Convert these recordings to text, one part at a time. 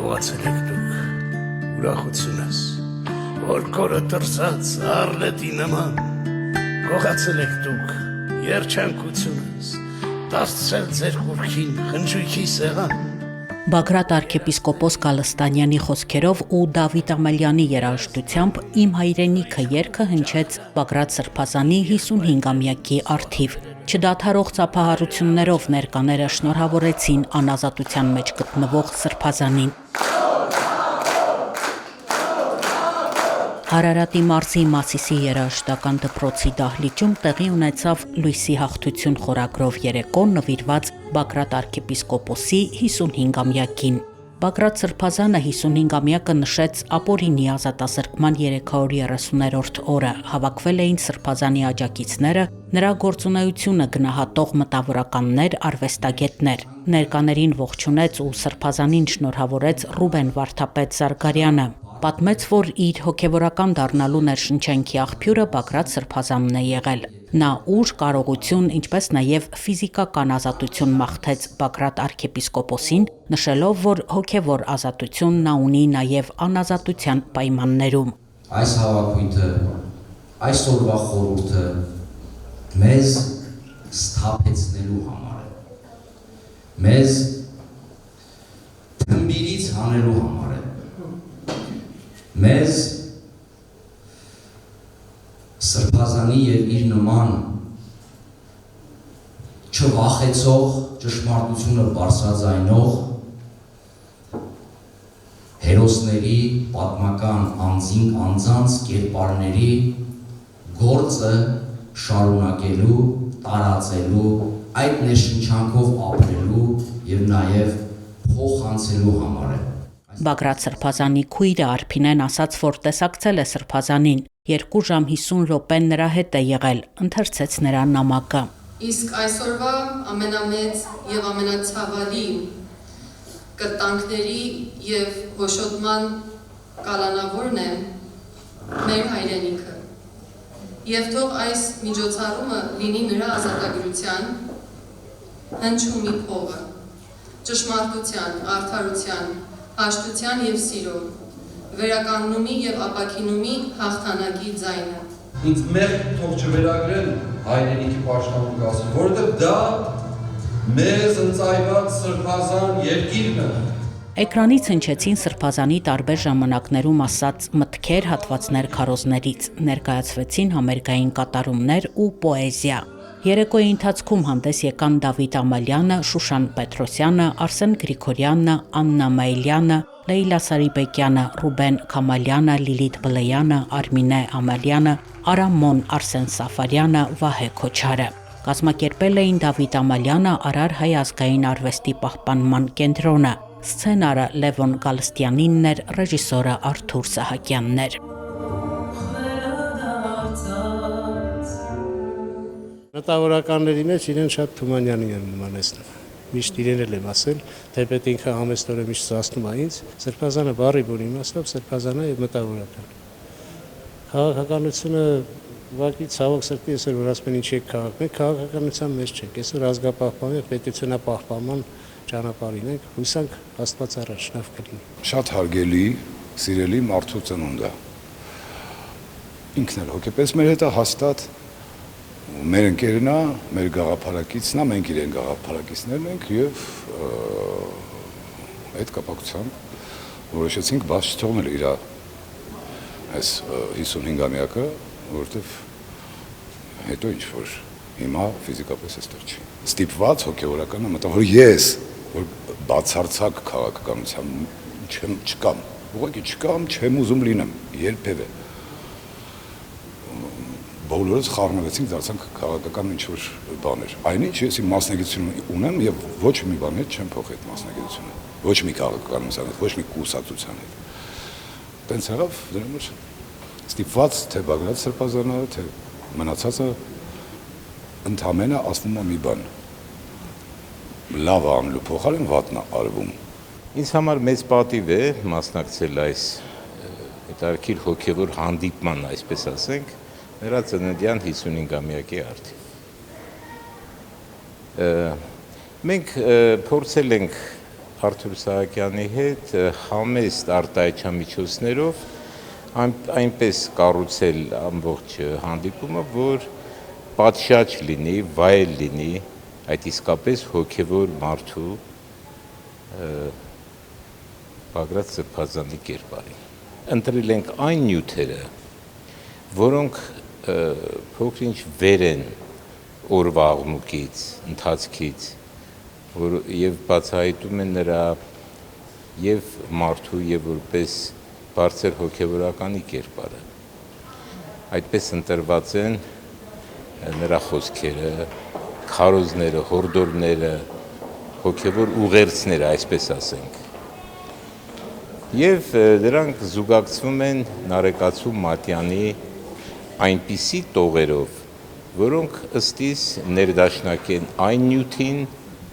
Գողացել եք դուք, ուրախությունս, որ կորը տրսած արլետի նման, գողացել եք դուք, երջանկությունս, դարձրել ձեր կուրքին խնջույքի սեղան։ Բագրատ arczepiskopos Գալստանյանի խոսքերով ու Դավիթ Ամալյանի երաժշտությամբ «Իմ հայրենիքը» երգը հնչեց Բագրատ Սրբազանի 55-ամյակի առթիվ։ Չդադարող ծափահարություններով ներկաները շնորհավորեցին անազատության մեջ գտնվող Սրբազանին։ Հարարատի մարզի Մասիսի երաժշտական դպրոցի դահլիճում տեղի ունեցավ «Լույսի հաղթություն» խորագրով երեկո նվիրված Բագրատ arczepiskopos-ի 55-ամյակին։ Բագրատ Սրբազանը 55-ամյակը նշեց ապօրինի ազատազրկման 330-րդ օրը։ Հավաքվել էին Սրբազանի աջակիցները, նրա գործունեությունը գնահատող մտավորականներ, արվեստագետներ։ Ներկաներին ողջունեց ու Սրբազանին շնորհավորեց Ռուբեն Վարդապետ Զարգարյանը։ Պատմեց, որ իր հոգևորական դառնալու ներշնչանքի աղբյուրը Բագրատ Սրբազանն է եղել։ Նա ուժ, կարողություն, ինչպես նաև ֆիզիկական ազատություն մաղթեց Բագրատ arczepiskopos-ին, նշելով, որ հոգևոր ազատություն նա ունի նաև անազատության պայմաններում։ Այս հավաքույթը, այս օրվա խորհուրդը մեզ սթափեցնելու համար է։ Մեզ թմբիրից հանելու համար է։ Մեզ Սրբազանի և իր նման չվախեցող, ճշմարտությունը բարձրաձայնող հերոսների, պատմական անձանց կերպարների գործը շարունակելու, տարածելու, այդ ներշնչանքով ապրելու և նաև փոխանցելու համար է։ Բագրատ Սրբազանի քույրը Արփինեն ասաց, որ տեսակցել է Սրբազանին, 2 ժամ 50 րոպե նրա հետ է եղել, ընթերցեց նրա նամակը։ Իսկ այսօրվա ամենամեծ և ամենացավալի կրտանքների և հոշոտման կալանավորն է մեր հայրենիքը։ Եվ թող այս միջոցառումը լինի նրա ազատագրության, հնչյունի փողը, ճշմարտության, արդարության, հաշտության և սիրո, վերականգնումի և ապաքինումի հաղթանակի ձայնը։ Ինձ մեղք թող չվերագրեն հայրենիքի պաշտպանող ասում, որովհետև դա մեզ ընծայված Սրբազան երկիրն է։ Էկրանից հնչեցին Սրբազանի տարբեր ժամանակներում ասած մտքեր, հատվածներ քարոզներից, ներկայացվեցին համերգային կատարումներ ու պոեզիա։ Երեկոյի ընթացքում հանդես եկան Դավիթ Ամալյանը, Շուշան Պետրոսյանը, Արսեն Գրիգորյանը, Աննա Մայլյանը, Լեյլա Սարիբեկյանը, Ռուբեն Քամալյանը, Լիլիթ Բլեյանը, Արմինե Ամալյանը, Արամոն Արսեն Սաֆարյանը, Վահե Քոչարը։ Կազմակերպել էին Դավիթ Ամալյանը, Արար Հայ ազգային արվեստի պահպանման կենտրոնը, սցենարը Լևոն Գալստյանինն էր, ռեժիսորը Արթուր Սահակյանն էր։ Մտավորականների մեջ իրեն շատ Թումանյանին եմ նմանեցնում։ Միշտ իրեն էլ եմ ասել, թեպետ ինքը համեստորեն միշտ զասնում է ինձ, Սրբազանը բառի բուն իմաստով Սրբազանը եւ մտավորական։ Քաղաքականությունը ուղղակի ցավոք սրտի այսօր որ ասում են ինչ եք քաղաք, մենք քաղաքականության մեջ չենք, այսօր ազգապահպանման եւ պետությունապահպանման ճանապարհին ենք, հույսանք Աստված առաջ շնորհ կլինի։ Շատ հարգելի, սիրելի մարդու ծնունդ է։ Ինքն էլ հոգեպես մեր հետ է հաստատ մեր ընկերն է, մեր գաղափարակիցն է, մենք իրեն գաղափարակիցներն ենք եւ այդ կապակցությամբ որոշեցինք բաց չթողնել իր այս 55-ամյակը, որովհետեւ հետո ինչ որ հիմա ֆիզիկապես էստեղ չի։ Ստիպված հոգեորականը մտա, որ ես որ բացարձակ քաղաքականության չկամ, ուղղակի չկամ, չեմ ուզում լինեմ երբևէ։ Բոլորս խառնվեցինք, դարձանք քաղաքական ինչ-որ բաներ։ Այնինչ ես իմ մասնագիտությունը ունեմ եւ ոչ մի բան հետ չեմ փոխի այդ մասնագիտությունը։ Ոչ մի քաղաքականության հետ, ոչ մի կուսակցության հետ։ Տենց եղավ, դրա համար ստիպված թե Բագրատ Սրբազանը, թե մնացածը ընդամենը ասվում է մի բան։ Լավ անելու փոխարեն վատն է արվում։ Ինձ համար մեծ պատիվ է մասնակցել այս հետարքիր հոգևոր հանդիպման, այսպես ասենք, նրա ծննդյան 55-ամյակի արդիվ։ Մենք փորձել ենք Արթուր Սահակյանի հետ համեստ արտահայտչամիջոցներով այնպես կառուցել ամբողջ հանդիպումը, որ պատշաճ լինի, վայել լինի այդ իսկապես հոգևոր մարդու Բագրատ Սրբազանի կերպարին։ Ընտրել ենք այն նյութերը, որոնք փոքր-ինչ վեր են օրվա աղմուկից, ընթացքից, եւ բացահայտում են նրա եւ մարդու եւ որպես բարձր հոգեվորականի կերպարը։ Այդպես ընտրված են նրա խոսքերը, քարոզները, հորդորները, հոգևոր ուղերձները, այսպես ասենք։ Եվ դրանք զուգակցվում են Նարեկացու Մատյանի այնպիսի տողերով, որոնք ըստիս ներդաշնակ են այն նյութին,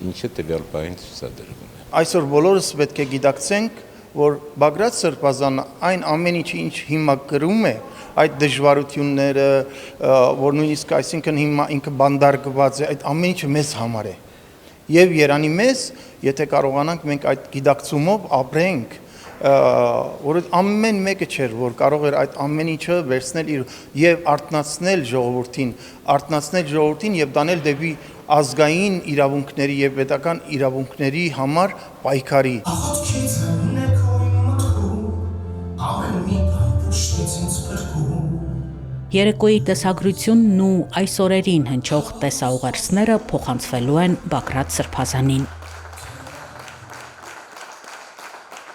ինչը տվյալ բանին ցուցադրվում է։ Այսօր բոլորս պետք է գիտակցենք, որ Բագրատ Սրբազանը այն ամեն ինչ հիմա կրում է, այդ դժվարությունները, որ նույնիսկ այսինքն հիմա ինքը բանդարգված է, այդ ամեն ինչը մեզ համար է։ Եվ Երանի մեզ, եթե կարողանանք մենք այդ գիտակցումով ապրենք, որ ամեն մեկը չէր, որ կարող էր այդ ամեն ինչը վերցնել եւ արտնացնել ժողովրդին եւ դանել դեպի ազգային իրավունքների եւ պետական իրավունքների համար պայքարի։ Երեկոյի տեսագրությունն ու այս օրերին հնչող տեսաուղերձները փոխանցվելու են Բագրատ Սրբազանին։